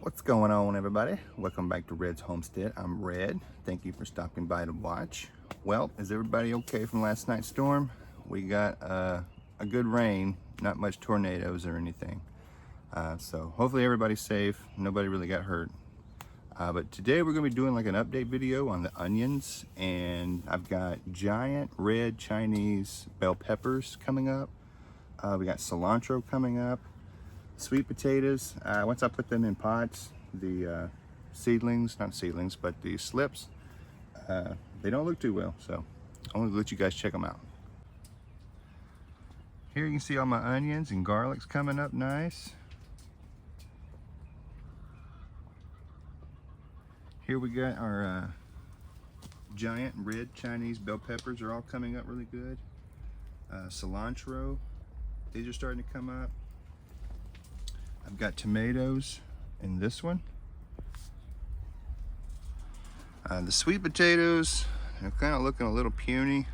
What's going on, everybody? Welcome back to Red's Homestead. I'm Red. Thank you for stopping by to watch. Well, is everybody okay from last night's storm? We got a good rain, not much tornadoes or anything. So hopefully everybody's safe. Nobody really got hurt. But today we're going to be doing like an update video on the onions, and I've got giant red Chinese bell peppers coming up. We got cilantro coming up. Sweet potatoes, once I put them in pots, the seedlings, not seedlings, but the slips, they don't look too well, so I'm gonna let you guys check them out. Here you can see all my onions and garlics coming up nice. Here we got our giant red Chinese bell peppers are all coming up really good. Cilantro, these are starting to come up. I've got tomatoes in this one. The sweet potatoes are kind of looking a little puny.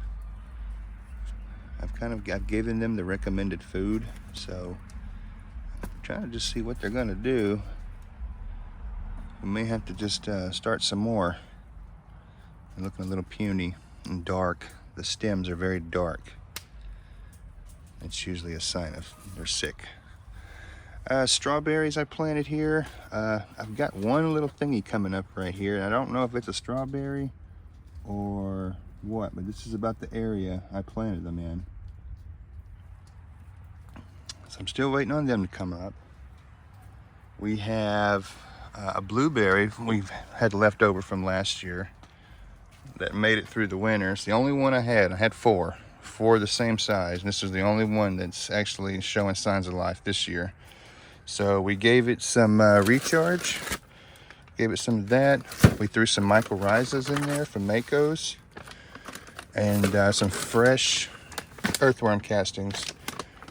I've given them the recommended food, so I'm trying to just see what they're gonna do. We may have to just start some more. They're looking a little puny and dark. The stems are very dark. It's usually a sign of they're sick. Strawberries I planted here. I've got one little thingy coming up right here. I don't know if it's a strawberry or what, but this is about the area I planted them in. So I'm still waiting on them to come up. We have a blueberry we've had left over from last year that made it through the winter. It's the only one I had. I had four the same size, and this is the only one that's actually showing signs of life this year. So we gave it some recharge, gave it some of that. We threw some mycorrhizas in there from Mako's, and some fresh earthworm castings,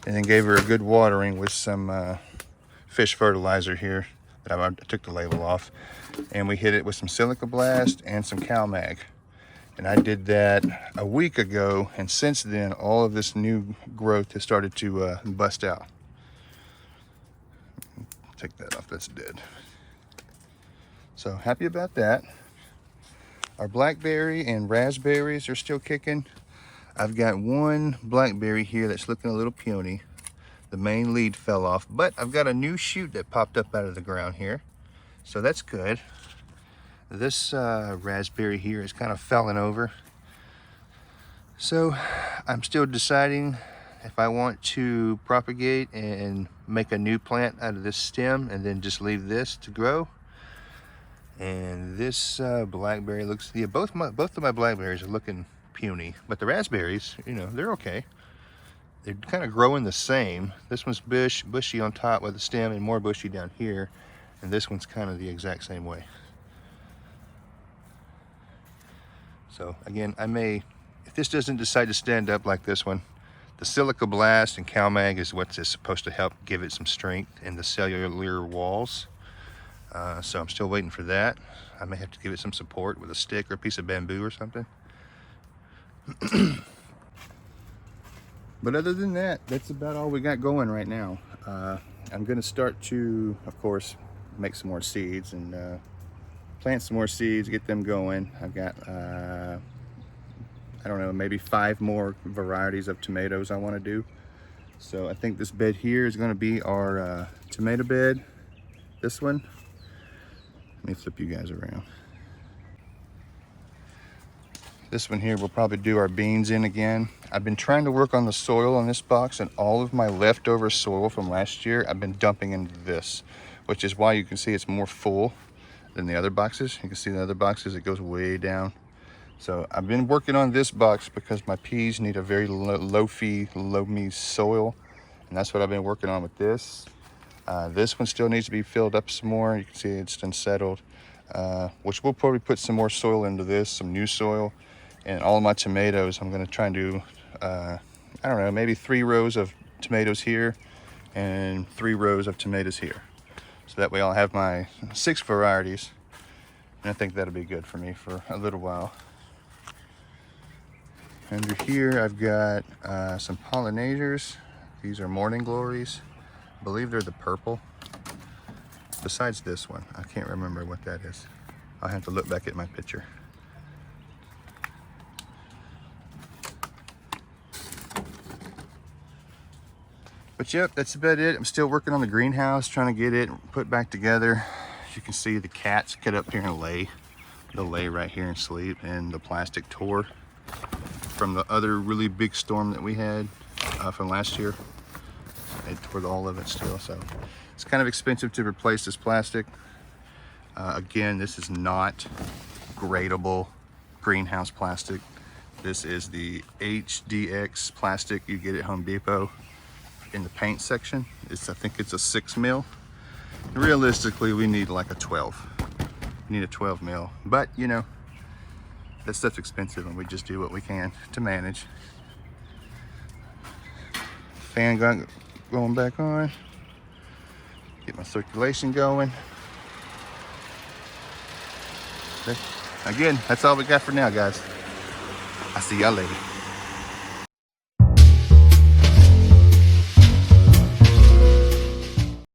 and then gave her a good watering with some fish fertilizer here that I took the label off. And we hit it with some Silica Blast and some CalMag. And I did that a week ago, and since then all of this new growth has started to bust out. Take that off, that's dead. So happy about that. Our blackberry and raspberries are still kicking. I've got one blackberry here that's looking a little puny. The main lead fell off, but I've got a new shoot that popped up out of the ground here, so that's good. This raspberry here is kind of falling over, so I'm still deciding if I want to propagate and make a new plant out of this stem and then just leave this to grow. And this blackberry looks, yeah, both of my blackberries are looking puny, but the raspberries, you know, they're okay. They're kind of growing the same. This one's bushy on top with the stem and more bushy down here, and this one's kind of the exact same way. So again, I may, if this doesn't decide to stand up like this one, the Silica Blast and CalMag is what's supposed to help give it some strength in the cellular walls. So I'm still waiting for that. I may have to give it some support with a stick or a piece of bamboo or something. But other than that, that's about all we got going right now. I'm gonna start to, of course, make some more seeds and plant some more seeds, get them going. I've got, I don't know, maybe 5 more varieties of tomatoes I want to do. So I think this bed here is going to be our tomato bed. This one. Let me flip you guys around. This one here we'll probably do our beans in again. I've been trying to work on the soil on this box, and all of my leftover soil from last year I've been dumping into this, which is why you can see it's more full than the other boxes. You can see the other boxes, it goes way down. So I've been working on this box because my peas need a very loamy soil, and that's what I've been working on with this. This one still needs to be filled up some more. You can see it's unsettled, which we'll probably put some more soil into this, some new soil. And all of my tomatoes, I'm gonna try and do, I don't know, maybe 3 rows of tomatoes here and 3 rows of tomatoes here. So that way I'll have my 6 varieties, and I think that'll be good for me for a little while. Under here I've got some pollinators. These are morning glories. I believe they're the purple. besides this one. I can't remember what that is. I'll have to look back at my picture. But yep, that's about it. I'm still working on the greenhouse, trying to get it put back together. As you can see, the cats get up here and lay. They'll lay right here and sleep, and the plastic tore from the other really big storm that we had from last year. They tore all of it still, so it's kind of expensive to replace this plastic. Again, this is not gradable greenhouse plastic. This is the HDX plastic you get at Home Depot in the paint section. I think it's a 6 mil. Realistically, we need like a 12. We need a 12 mil, but you know, that stuff's expensive and we just do what we can to manage. Fan going back on. Get my circulation going. Okay. Again, that's all we got for now, guys. I'll see y'all later.